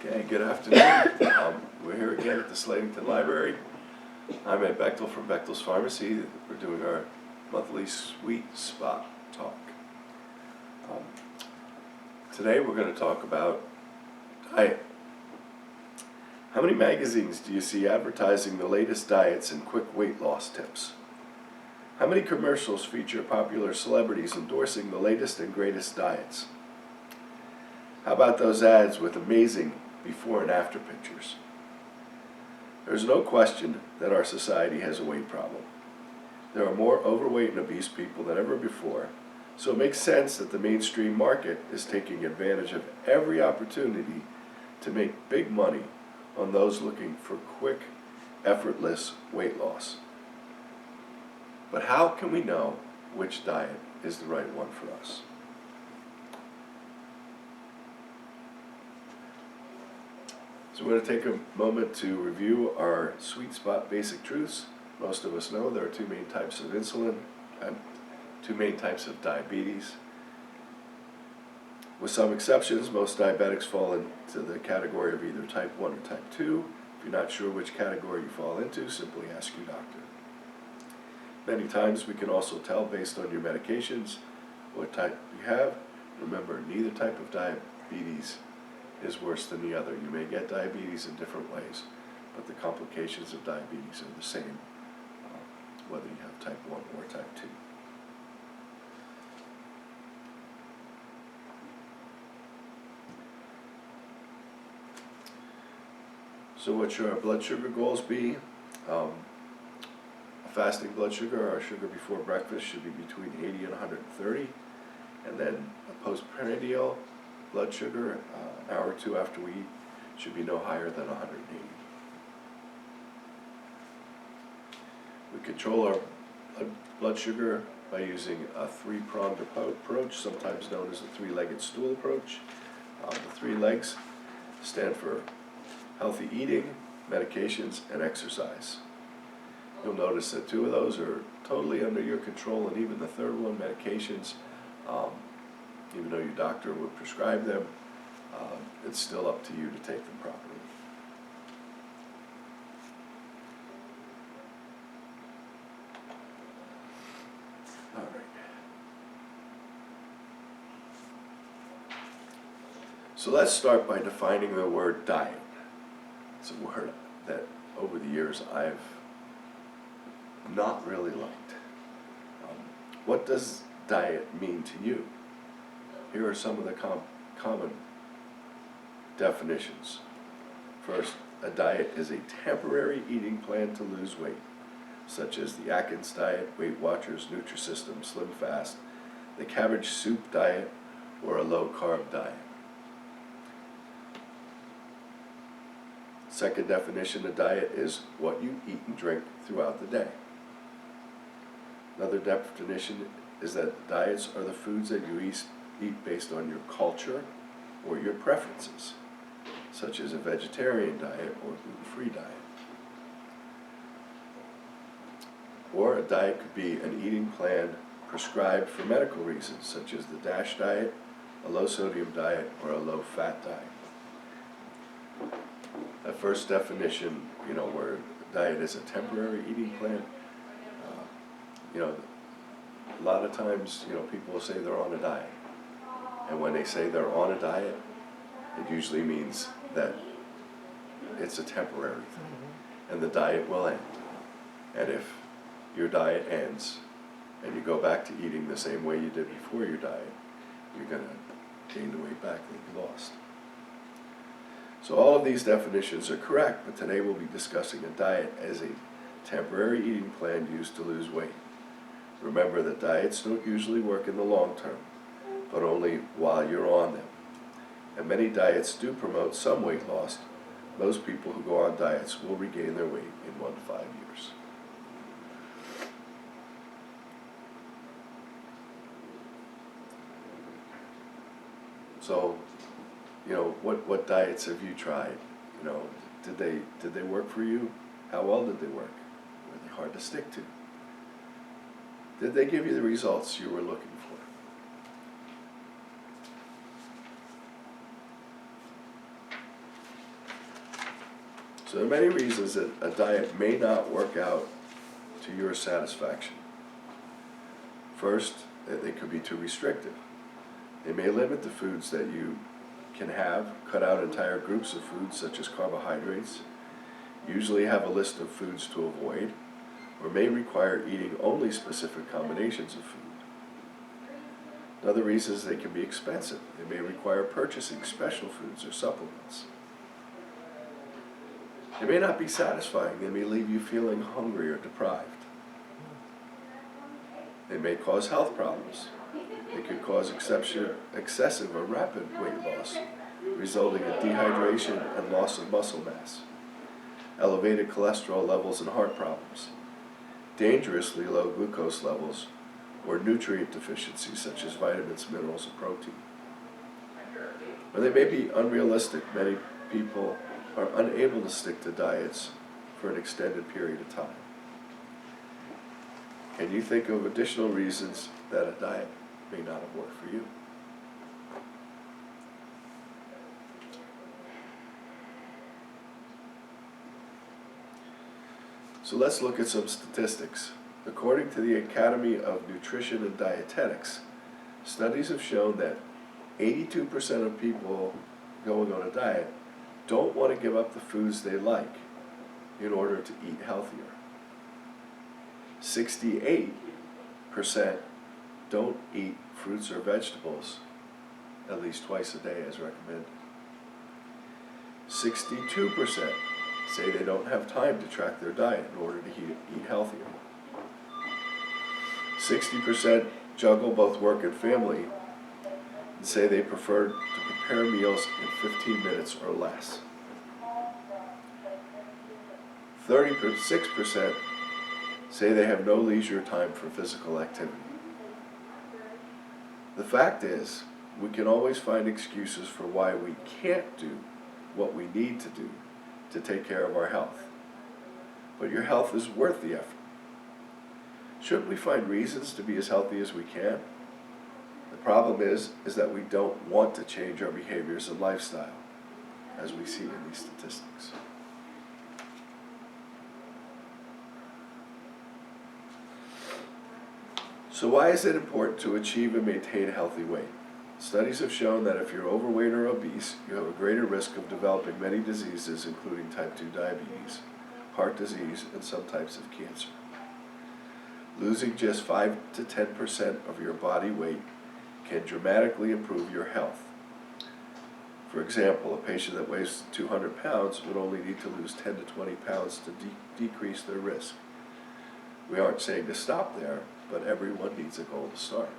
Okay, good afternoon. We're here again at the Slatington Library. I'm Ed Bechtel from Bechtel's Pharmacy. We're doing our monthly Sweet Spot talk. Today we're going to talk about diet. How many magazines do you see advertising the latest diets and quick weight loss tips? How many commercials feature popular celebrities endorsing the latest and greatest diets? How about those ads with amazing before and after pictures? There's no question that our society has a weight problem. There are more overweight and obese people than ever before, so it makes sense that the mainstream market is taking advantage of every opportunity to make big money on those looking for quick, effortless weight loss. But how can we know which diet is the right one for us? So we're going to take a moment to review our Sweet Spot basic truths. Most of us know there are two main types of insulin and two main types of diabetes. With some exceptions, most diabetics fall into the category of either type 1 or type 2. If you're not sure which category you fall into, simply ask your doctor. Many times we can also tell based on your medications what type you have. Remember, neither type of diabetes is worse than the other. You may get diabetes in different ways, but the complications of diabetes are the same, whether you have type 1 or type 2. So what should our blood sugar goals be? A fasting blood sugar, our sugar before breakfast, should be between 80 and 130, and then a postprandial blood sugar, an hour or two after we eat, should be no higher than 180. We control our blood sugar by using a three-pronged approach, sometimes known as the three-legged stool approach. The three legs stand for healthy eating, medications, and exercise. You'll notice that two of those are totally under your control, and even the third one, medications, even though your doctor would prescribe them, it's still up to you to take them properly. All right. So let's start by defining the word diet. It's a word that over the years I've not really liked. What does diet mean to you? Here are some of the common definitions. First, a diet is a temporary eating plan to lose weight, such as the Atkins diet, Weight Watchers, Nutrisystem, Slim Fast, the cabbage soup diet, or a low-carb diet. Second definition of diet is what you eat and drink throughout the day. Another definition is that diets are the foods that you eat based on your culture or your preferences, such as a vegetarian diet or gluten-free diet. Or a diet could be an eating plan prescribed for medical reasons, such as the DASH diet, a low-sodium diet, or a low-fat diet. That first definition, where diet is a temporary eating plan, a lot of times, people will say they're on a diet. And when they say they're on a diet, it usually means that it's a temporary thing. And the diet will end. And if your diet ends and you go back to eating the same way you did before your diet, you're going to gain the weight back that you lost. So all of these definitions are correct, but today we'll be discussing a diet as a temporary eating plan used to lose weight. Remember that diets don't usually work in the long term, but only while you're on them. And many diets do promote some weight loss. Most people who go on diets will regain their weight in 1 to 5 years. So, what diets have you tried? Did they work for you? How well did they work? Were they hard to stick to? Did they give you the results you were looking for? So there are many reasons that a diet may not work out to your satisfaction. First, that they could be too restrictive. They may limit the foods that you can have, cut out entire groups of foods such as carbohydrates, usually have a list of foods to avoid, or may require eating only specific combinations of food. Another reason is they can be expensive. They may require purchasing special foods or supplements. They may not be satisfying. They may leave you feeling hungry or deprived. They may cause health problems. They could cause excessive or rapid weight loss, resulting in dehydration and loss of muscle mass, elevated cholesterol levels and heart problems, dangerously low glucose levels, or nutrient deficiencies such as vitamins, minerals, and protein. Or they may be unrealistic. Many people are unable to stick to diets for an extended period of time. Can you think of additional reasons that a diet may not have worked for you? So let's look at some statistics. According to the Academy of Nutrition and Dietetics, studies have shown that 82% of people going on a diet don't want to give up the foods they like in order to eat healthier. 68% don't eat fruits or vegetables at least twice a day as recommended. 62% say they don't have time to track their diet in order to eat healthier. 60% juggle both work and family and say they prefer to prepare meals in 15 minutes or less. 36% say they have no leisure time for physical activity. The fact is, we can always find excuses for why we can't do what we need to do to take care of our health. But your health is worth the effort. Shouldn't we find reasons to be as healthy as we can? The problem is that we don't want to change our behaviors and lifestyle, as we see in these statistics. So why is it important to achieve and maintain a healthy weight? Studies have shown that if you're overweight or obese, you have a greater risk of developing many diseases, including type 2 diabetes, heart disease, and some types of cancer. Losing just 5 to 10% of your body weight can dramatically improve your health. For example, a patient that weighs 200 pounds would only need to lose 10 to 20 pounds to decrease their risk. We aren't saying to stop there, but everyone needs a goal to start.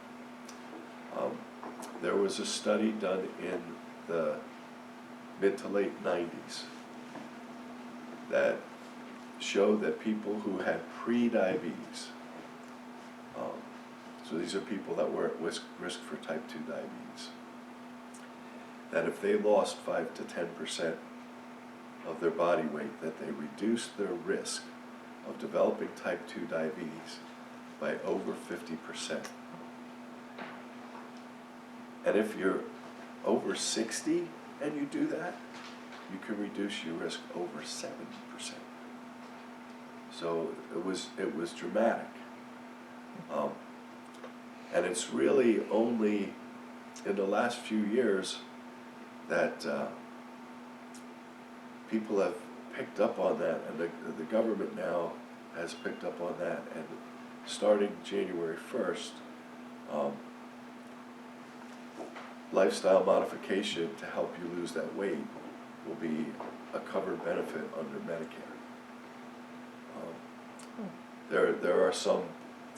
There was a study done in the mid to late 90s that showed that people who had pre-diabetes, so these are people that were at risk for type 2 diabetes, that if they lost 5 to 10% of their body weight, that they reduced their risk of developing type 2 diabetes by over 50%. And if you're over 60 and you do that, you can reduce your risk over 70%. So it was dramatic. And it's really only in the last few years that people have picked up on that, and the government now has picked up on that, and starting January 1st, lifestyle modification to help you lose that weight will be a covered benefit under Medicare. There are some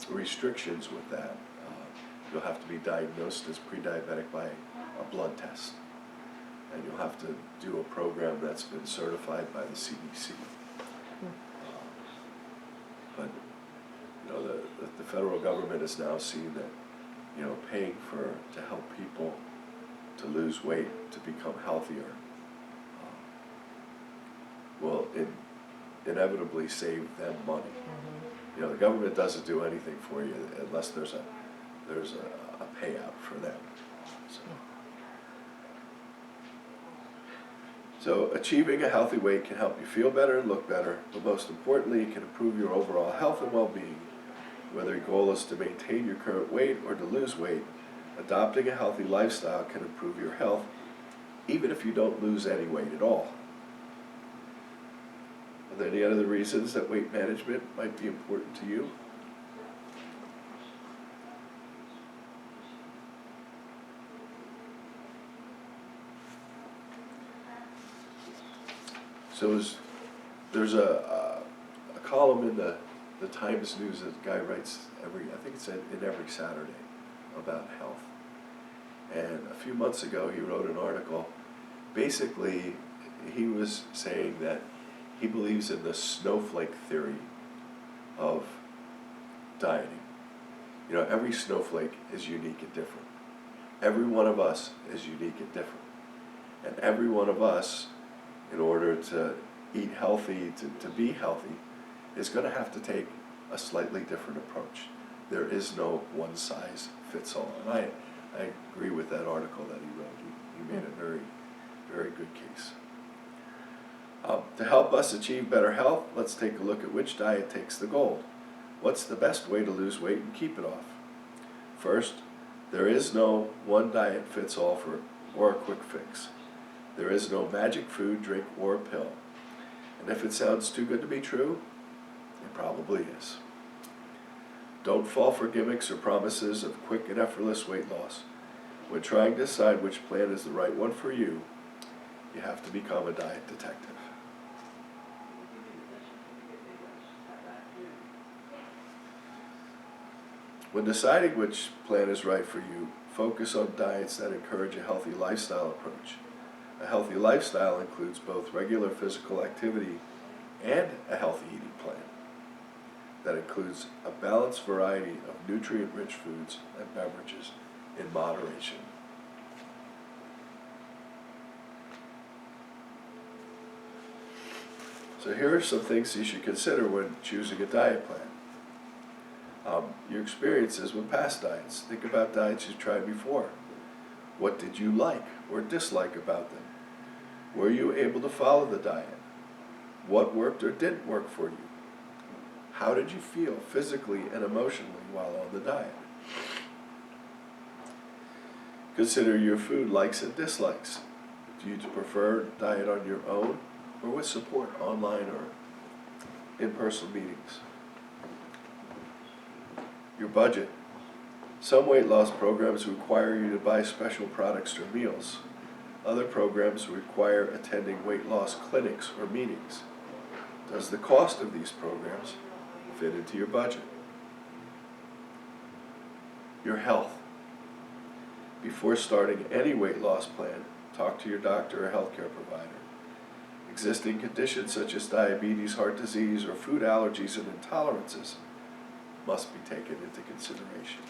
restrictions with that. You'll have to be diagnosed as pre-diabetic by a blood test, and you'll have to do a program that's been certified by the CDC. But you know, the federal government is now seeing that, you know, paying to help people to lose weight, to become healthier, will inevitably save them money. You know, the government doesn't do anything for you unless there's a payout for them. So, So achieving a healthy weight can help you feel better and look better, but most importantly, it can improve your overall health and well-being. Whether your goal is to maintain your current weight or to lose weight, adopting a healthy lifestyle can improve your health, even if you don't lose any weight at all. Are there any other reasons that weight management might be important to you? So there's a column in the Times News that a guy writes I think it's in every Saturday, about health. And a few months ago he wrote an article. Basically, he was saying that he believes in the snowflake theory of dieting. You know, every snowflake is unique and different. Every one of us is unique and different. And every one of us, in order to eat healthy, to be healthy, is going to have to take a slightly different approach. There is no one size fits all. And I agree with that article that he wrote. He made a very, very good case. To help us achieve better health, let's take a look at which diet takes the gold. What's the best way to lose weight and keep it off? First, there is no one diet fits all or a quick fix. There is no magic food, drink, or pill. And if it sounds too good to be true, it probably is. Don't fall for gimmicks or promises of quick and effortless weight loss. When trying to decide which plan is the right one for you, you have to become a diet detective. When deciding which plan is right for you, focus on diets that encourage a healthy lifestyle approach. A healthy lifestyle includes both regular physical activity and a healthy eating plan that includes a balanced variety of nutrient-rich foods and beverages in moderation. So here are some things you should consider when choosing a diet plan. Your experiences with past diets. Think about diets you've tried before. What did you like or dislike about them? Were you able to follow the diet? What worked or didn't work for you? How did you feel physically and emotionally while on the diet? Consider your food likes and dislikes. Do you prefer diet on your own or with support online or in-person meetings? Your budget. Some weight loss programs require you to buy special products or meals. Other programs require attending weight loss clinics or meetings. Does the cost of these programs fit into your budget? Your health. Before starting any weight loss plan, talk to your doctor or healthcare provider. Existing conditions such as diabetes, heart disease, or food allergies and intolerances must be taken into consideration.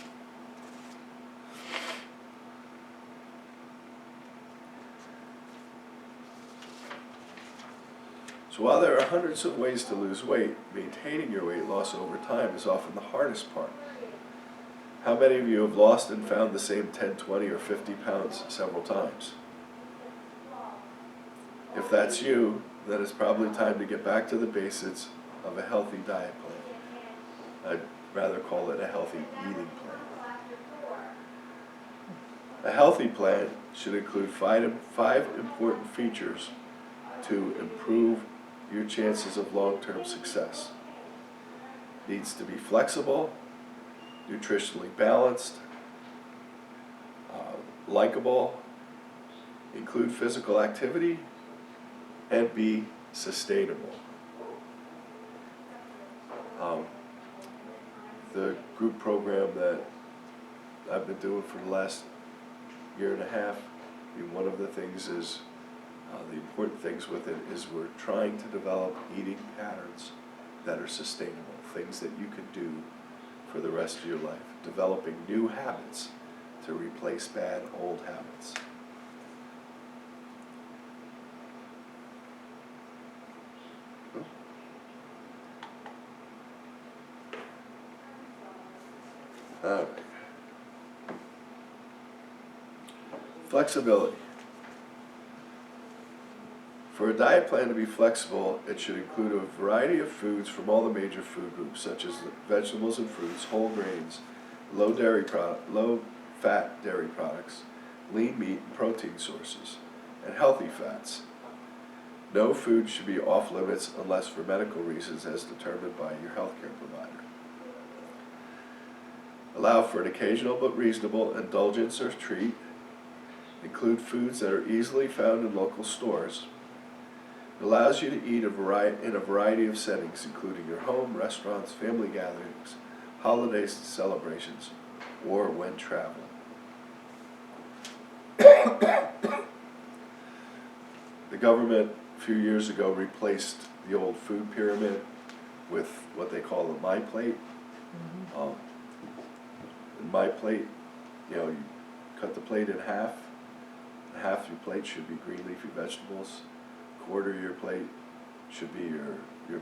So while there are hundreds of ways to lose weight, maintaining your weight loss over time is often the hardest part. How many of you have lost and found the same 10, 20, or 50 pounds several times? If that's you, then it's probably time to get back to the basics of a healthy diet plan. I'd rather call it a healthy eating plan. A healthy plan should include five important features to improve your chances of long-term success. Needs to be flexible, nutritionally balanced, likable, include physical activity, and be sustainable. The group program that I've been doing for the last year and a half, one of the things is, the important things with it is we're trying to develop eating patterns that are sustainable, things that you can do for the rest of your life, developing new habits to replace bad old habits. All right. Flexibility. For a diet plan to be flexible, it should include a variety of foods from all the major food groups, such as vegetables and fruits, whole grains, low fat dairy products, lean meat and protein sources, and healthy fats. No food should be off limits unless for medical reasons as determined by your healthcare provider. Allow for an occasional but reasonable indulgence or treat. Include foods that are easily found in local stores. It allows you to eat in a variety of settings, including your home, restaurants, family gatherings, holidays and celebrations, or when traveling. The government a few years ago replaced the old food pyramid with what they call a My Plate. In My Plate, you cut the plate in half. Half your plate should be green leafy vegetables. Quarter of your plate should be your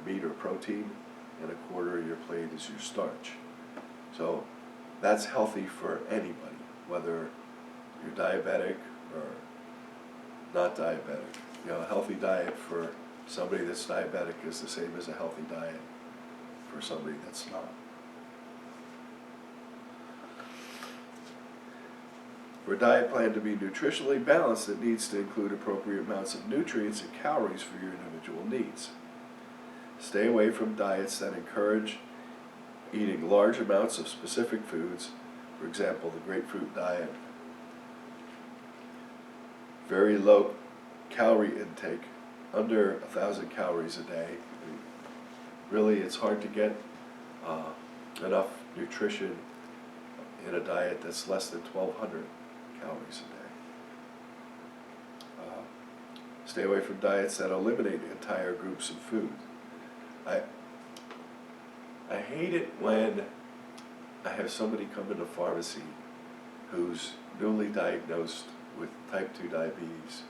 meat or protein, and a quarter of your plate is your starch. So that's healthy for anybody, whether you're diabetic or not diabetic. A healthy diet for somebody that's diabetic is the same as a healthy diet for somebody that's not. For a diet plan to be nutritionally balanced, it needs to include appropriate amounts of nutrients and calories for your individual needs. Stay away from diets that encourage eating large amounts of specific foods, for example, the grapefruit diet. Very low calorie intake, under 1,000 calories a day. Really, it's hard to get enough nutrition in a diet that's less than 1,200 calories a day. Stay away from diets that eliminate entire groups of food. I hate it when I have somebody come into pharmacy who's newly diagnosed with type 2 diabetes,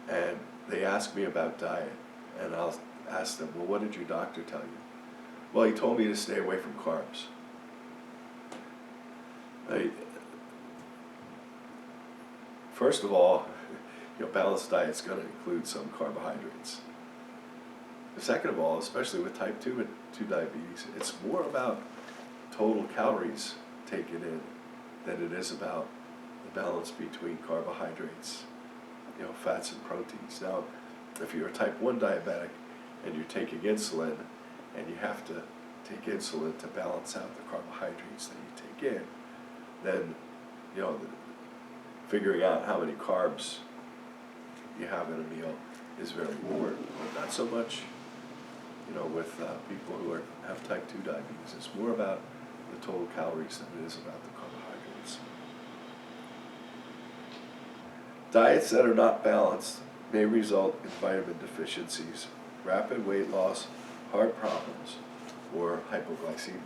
and they ask me about diet, and I'll ask them, well, what did your doctor tell you? Well, he told me to stay away from carbs. First of all, balanced diet's going to include some carbohydrates. Second of all, especially with type 2 diabetes, it's more about total calories taken in than it is about the balance between carbohydrates, fats and proteins. Now, if you're a type 1 diabetic and you're taking insulin and you have to take insulin to balance out the carbohydrates that you take in, then, figuring out how many carbs you have in a meal is very important. But not so much, with people who have type 2 diabetes. It's more about the total calories than it is about the carbohydrates. Diets that are not balanced may result in vitamin deficiencies, rapid weight loss, heart problems, or hypoglycemia.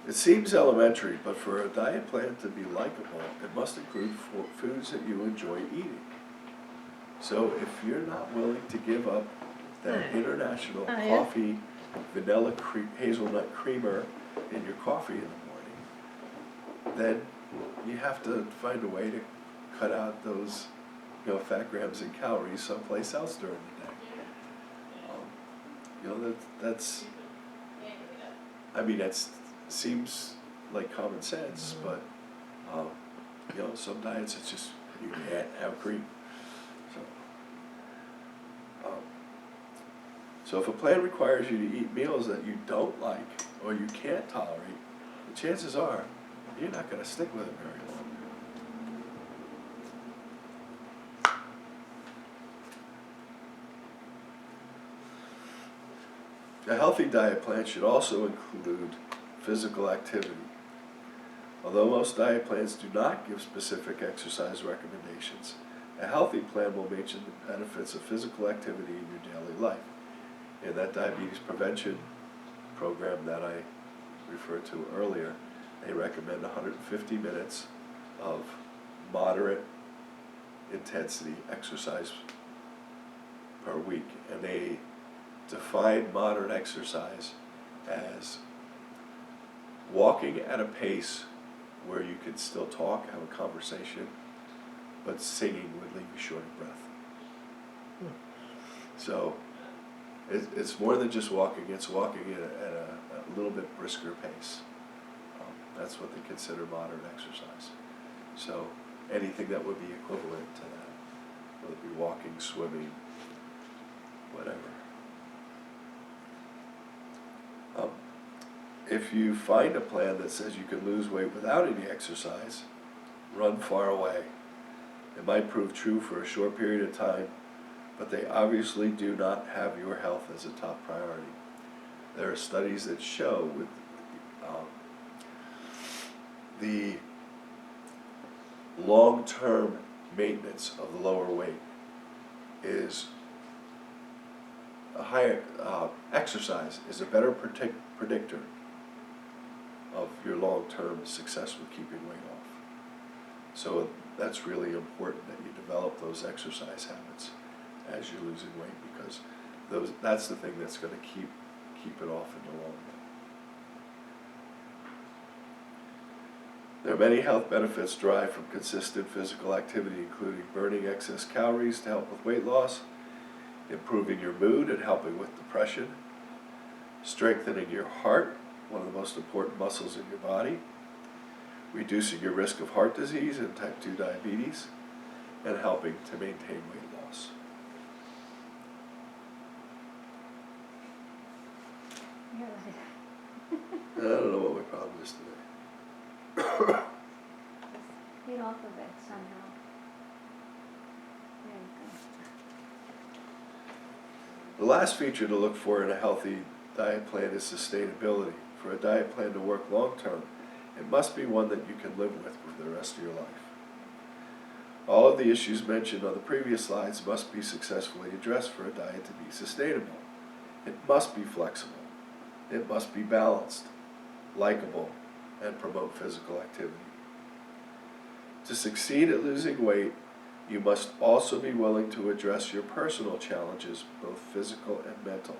It seems elementary, but for a diet plan to be likable, it must include foods that you enjoy eating. So if you're not willing to give up that international coffee, vanilla hazelnut creamer in your coffee in the morning, then you have to find a way to cut out those fat grams and calories someplace else during the day. That's seems like common sense, but some diets it's just you can't have cream. So if a plan requires you to eat meals that you don't like or you can't tolerate, the chances are you're not going to stick with it very long. A healthy diet plan should also include physical activity. Although most diet plans do not give specific exercise recommendations, a healthy plan will mention the benefits of physical activity in your daily life. In that diabetes prevention program that I referred to earlier, they recommend 150 minutes of moderate intensity exercise per week, and they define moderate exercise as walking at a pace where you can still talk, have a conversation, but singing would leave you short of breath. So it's more than just walking, it's walking at a little bit brisker pace. That's what they consider modern exercise. So anything that would be equivalent to that, whether it be walking, swimming, whatever. If you find a plan that says you can lose weight without any exercise, run far away. It might prove true for a short period of time, but they obviously do not have your health as a top priority. There are studies that show with the long-term maintenance of the lower weight is a higher exercise is a better predictor of your long-term success with keeping weight off. So that's really important that you develop those exercise habits as you're losing weight, because that's the thing that's going to keep it off in the long run. There are many health benefits derived from consistent physical activity, including burning excess calories to help with weight loss, improving your mood and helping with depression, strengthening your heart, one of the most important muscles in your body, reducing your risk of heart disease and type 2 diabetes, and helping to maintain weight loss. You're like, I don't know what my problem is today. get off of it somehow. There you The last feature to look for in a healthy diet plan is sustainability. For a diet plan to work long term, it must be one that you can live with for the rest of your life. All of the issues mentioned on the previous slides must be successfully addressed for a diet to be sustainable. It must be flexible. It must be balanced, likable, and promote physical activity. To succeed at losing weight, you must also be willing to address your personal challenges, both physical and mental.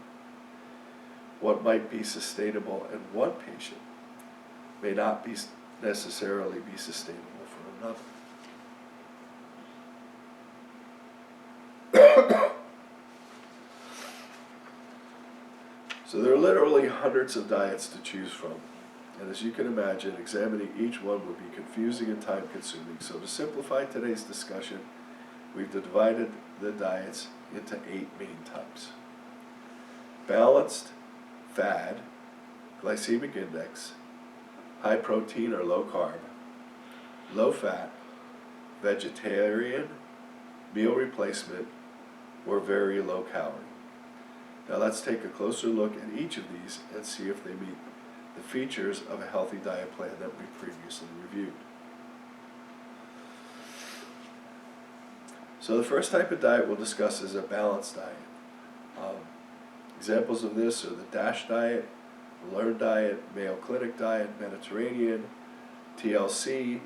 What might be sustainable in one patient may not necessarily be sustainable for another. So there are literally hundreds of diets to choose from. And as you can imagine, examining each one would be confusing and time-consuming. So to simplify today's discussion, we've divided the diets into 8 main types. Balanced, fad, glycemic index, high protein or low carb, low fat, vegetarian, meal replacement, or very low calorie. Now let's take a closer look at each of these and see if they meet the features of a healthy diet plan that we previously reviewed. So the first type of diet we'll discuss is a balanced diet. Examples of this are the DASH diet, Learn diet, Mayo Clinic diet, Mediterranean, TLC,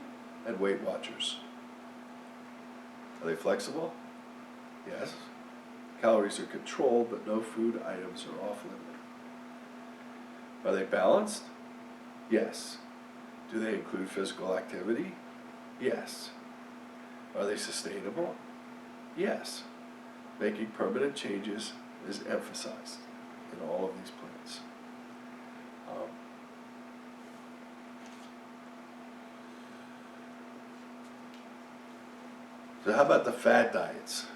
and Weight Watchers. Are they flexible? Yes. Calories are controlled, but no food items are off limits. Are they balanced? Yes. Do they include physical activity? Yes. Are they sustainable? Yes. Making permanent changes is emphasized in all of these plans. So how about the fad diets?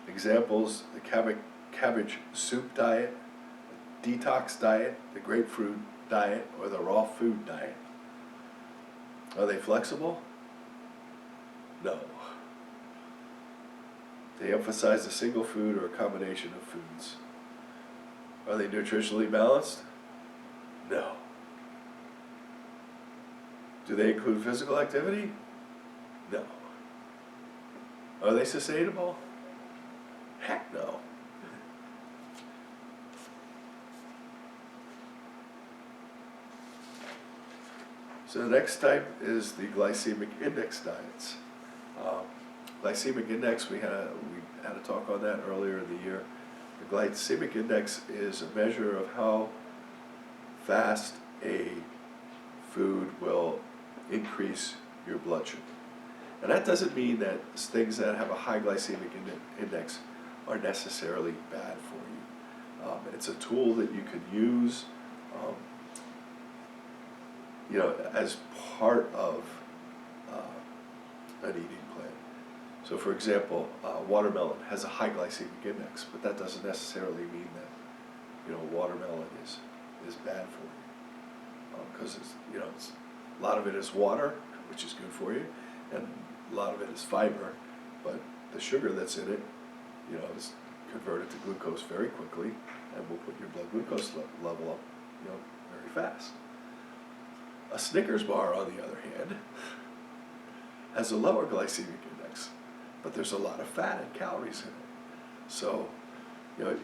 Examples, the cabbage soup diet, the detox diet, the grapefruit diet, or the raw food diet. Are they flexible? No. They emphasize a single food or a combination of foods. Are they nutritionally balanced? No. Do they include physical activity? No. Are they sustainable? Heck no. So the next type is the glycemic index diets. Glycemic index, we had a talk on that earlier in the year. The glycemic index is a measure of how fast a food will increase your blood sugar. And that doesn't mean that things that have a high glycemic index are necessarily bad for you. It's a tool that you can use, as part of an eating plan. So, for example, watermelon has a high glycemic index, but that doesn't necessarily mean that watermelon is bad for you, because a lot of it is water, which is good for you, and a lot of it is fiber, but the sugar that's in it, is converted to glucose very quickly, and will put your blood glucose level up, very fast. A Snickers bar, on the other hand, has a lower glycemic index, but there's a lot of fat and calories in it. So,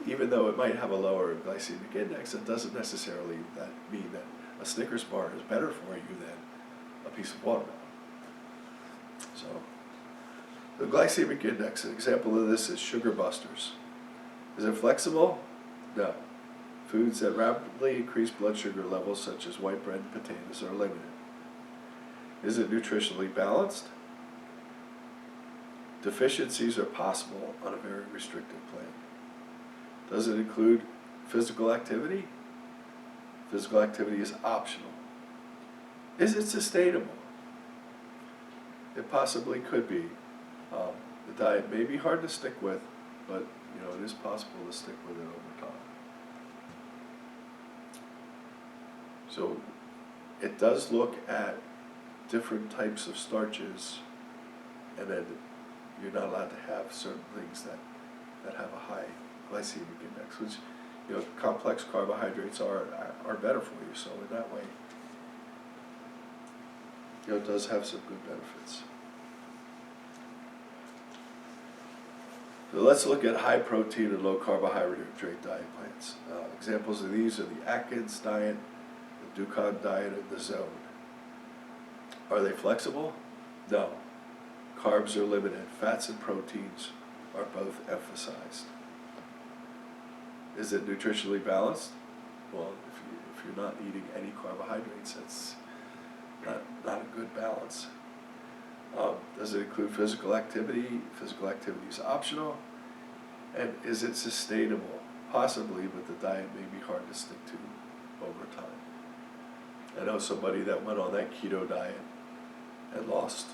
even though it might have a lower glycemic index, it doesn't necessarily mean that a Snickers bar is better for you than a piece of watermelon. So, the glycemic index, an example of this is Sugar Busters. Is it flexible? No. Foods that rapidly increase blood sugar levels, such as white bread and potatoes, are limited. Is it nutritionally balanced? Deficiencies are possible on a very restricted plan. Does it include physical activity? Physical activity is optional. Is it sustainable? It possibly could be. The diet may be hard to stick with, but it is possible to stick with it over time. So it does look at different types of starches, and then you're not allowed to have certain things that have a high glycemic index, which complex carbohydrates are better for you. So in that way, it does have some good benefits. So let's look at high protein and low carbohydrate diet plans. Examples of these are the Atkins diet, the Dukan diet, and the Zone. Are they flexible? No. Carbs are limited. Fats and proteins are both emphasized. Is it nutritionally balanced? Well, if you're not eating any carbohydrates, that's not a good balance. Does it include physical activity? Physical activity is optional. And is it sustainable? Possibly, but the diet may be hard to stick to over time. I know somebody that went on that keto diet and lost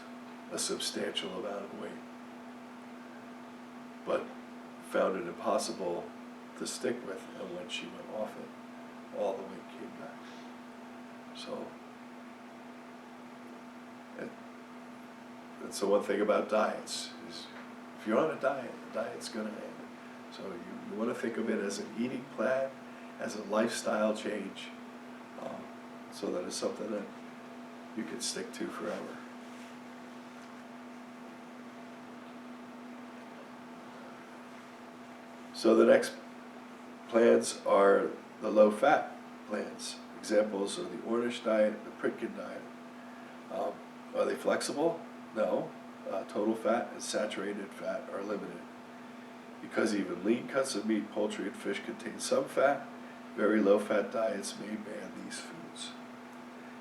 a substantial amount of weight, but found it impossible to stick with, and when she went off it, all the weight came back. So, that's the one thing about diets, is if you're on a diet, the diet's going to end. So you want to think of it as an eating plan, as a lifestyle change, so that it's something that you can stick to forever. So the next plans are the low-fat plans. Examples are the Ornish diet, the Pritkin diet. Are they flexible? No. Total fat and saturated fat are limited. Because even lean cuts of meat, poultry, and fish contain some fat, very low-fat diets may ban these foods.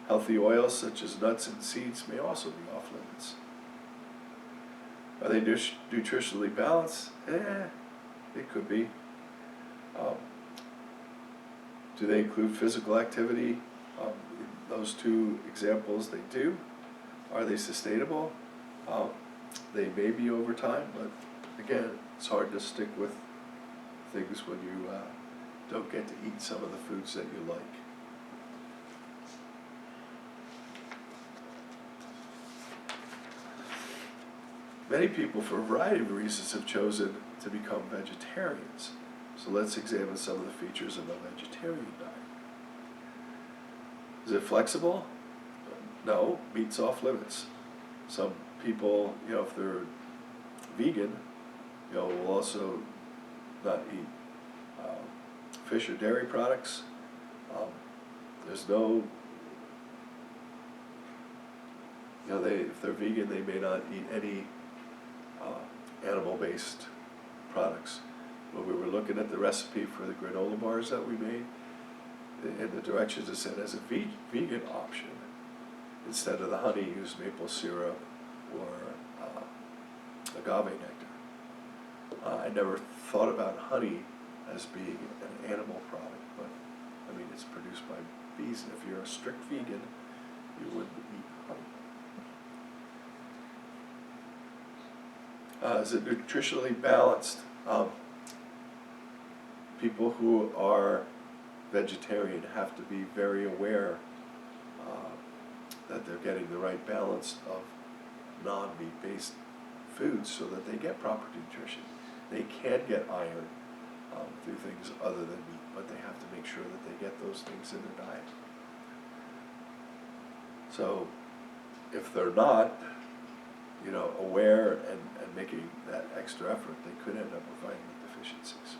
Healthy oils such as nuts and seeds may also be off limits. Are they nutritionally balanced? It could be. Do they include physical activity? In those two examples, they do. Are they sustainable? They may be over time, but again, it's hard to stick with things when you don't get to eat some of the foods that you like. Many people, for a variety of reasons, have chosen to become vegetarians. So let's examine some of the features of a vegetarian diet. Is it flexible? No, meat's off limits. Some people, if they're vegan, will also not eat fish or dairy products. There's no, if they're vegan, they may not eat any animal-based products. When we were looking at the recipe for the granola bars that we made, in the directions it said as a vegan option. Instead of the honey, use maple syrup or agave nectar. I never thought about honey as being an animal product, but I mean, it's produced by bees, and if you're a strict vegan, you wouldn't eat honey. Is it nutritionally balanced? People who are vegetarian have to be very aware that they're getting the right balance of non-meat based foods so that they get proper nutrition. They can get iron through things other than meat, but they have to make sure that they get those things in their diet. So if they're not, aware and making that extra effort, they could end up with vitamin deficiencies.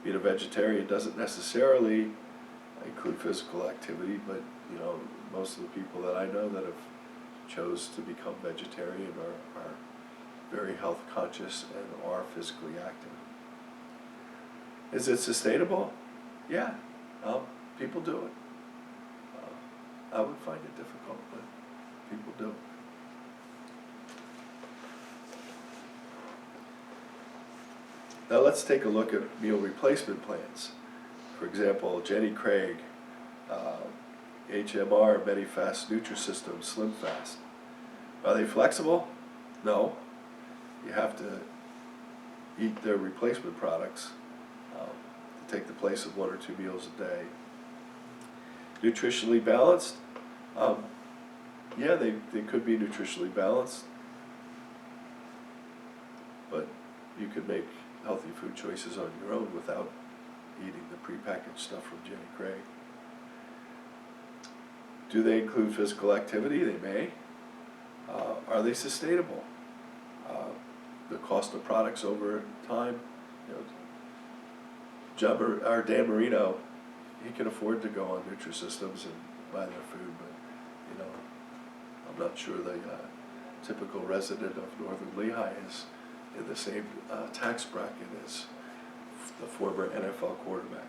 Being a vegetarian doesn't necessarily include physical activity, but most of the people that I know that have chose to become vegetarian are very health conscious and are physically active. Is it sustainable? Yeah, people do it. I would find it difficult, but people do it. Now let's take a look at meal replacement plans. For example, Jenny Craig, HMR, Medifast, Nutrisystem, SlimFast. Are they flexible? No. You have to eat their replacement products to take the place of 1 or 2 meals a day. Nutritionally balanced? Yeah, they could be nutritionally balanced, but you could make healthy food choices on your own without eating the prepackaged stuff from Jenny Craig. Do they include physical activity? They may. Are they sustainable? The cost of products over time. Dan Marino, he can afford to go on Nutrisystems and buy their food, but I'm not sure the typical resident of Northern Lehigh is in the same tax bracket as the former NFL quarterback.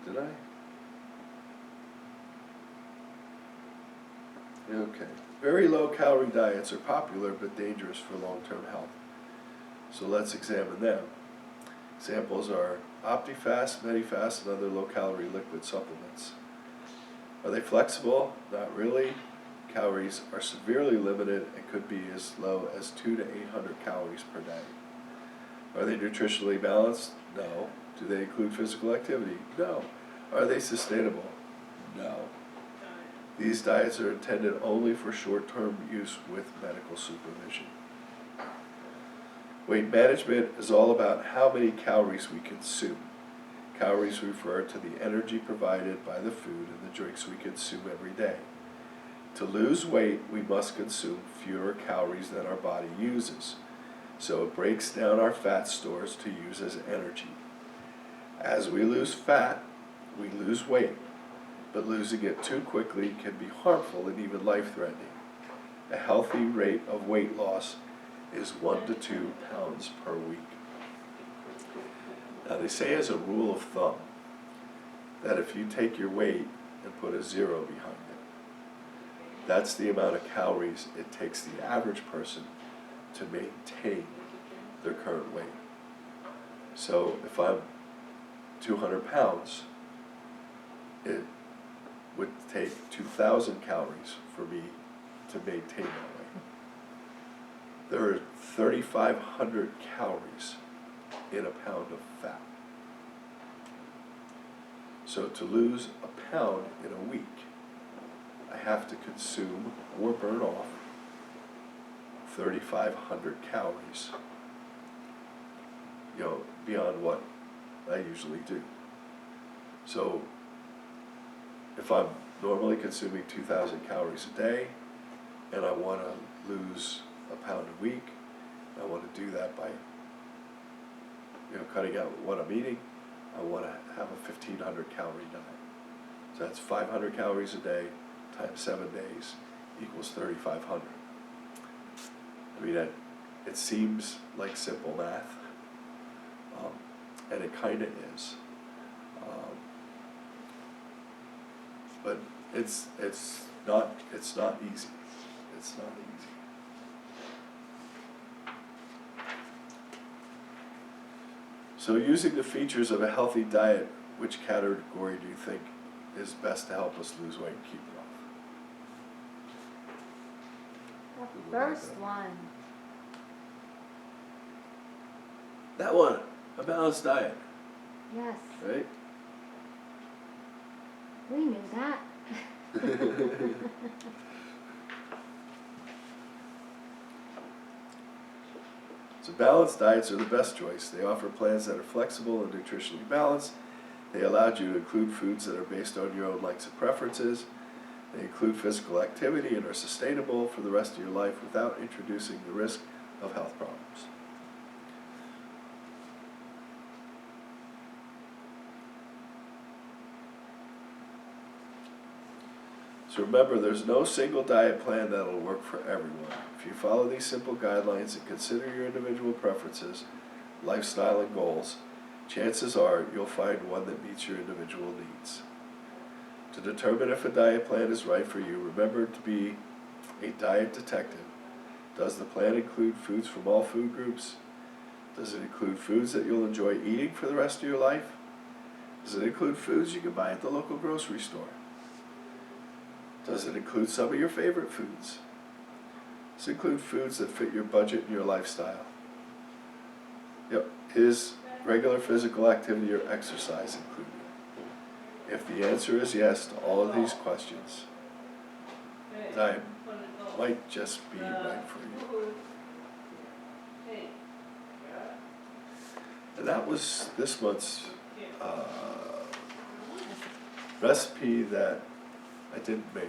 Did I? Okay. Very low calorie diets are popular but dangerous for long-term health. So let's examine them. Examples are OptiFast, Medifast, and other low-calorie liquid supplements. Are they flexible? Not really. Calories are severely limited and could be as low as 200 to 800 calories per day. Are they nutritionally balanced? No. Do they include physical activity? No. Are they sustainable? No. These diets are intended only for short-term use with medical supervision. Weight management is all about how many calories we consume. Calories refer to the energy provided by the food and the drinks we consume every day. To lose weight, we must consume fewer calories than our body uses. So it breaks down our fat stores to use as energy. As we lose fat, we lose weight, but losing it too quickly can be harmful and even life-threatening. A healthy rate of weight loss is 1 to 2 pounds per week. Now they say as a rule of thumb that if you take your weight and put a 0 behind it, that's the amount of calories it takes the average person to maintain their current weight. So if I'm 200 pounds, it would take 2,000 calories for me to maintain that weight. There are 3,500 calories in a pound of fat. So to lose a pound in a week, I have to consume or burn off 3,500 calories, beyond what I usually do. So if I'm normally consuming 2,000 calories a day and I want to lose a pound a week, I want to do that by cutting out what I'm eating, I want to have a 1,500 calorie diet. So that's 500 calories a day times 7 days equals 3,500. I mean, it seems like simple math, and it kind of is. But it's not easy. It's not easy. So using the features of a healthy diet, which category do you think is best to help us lose weight and keep it off? The first one. That one, a balanced diet, Yes, right? we knew that. So balanced diets are the best choice. They offer plans that are flexible and nutritionally balanced. They allow you to include foods that are based on your own likes and preferences. They include physical activity and are sustainable for the rest of your life without introducing the risk of health problems. So remember, there's no single diet plan that will work for everyone. If you follow these simple guidelines and consider your individual preferences, lifestyle, and goals, chances are you'll find one that meets your individual needs. To determine if a diet plan is right for you, remember to be a diet detective. Does the plan include foods from all food groups? Does it include foods that you'll enjoy eating for the rest of your life? Does it include foods you can buy at the local grocery store? Does it include some of your favorite foods? Does it include foods that fit your budget and your lifestyle? Yep. Is regular physical activity or exercise included? If the answer is yes to all of these questions, diet might just be right for you. And that was this month's recipe that I didn't make.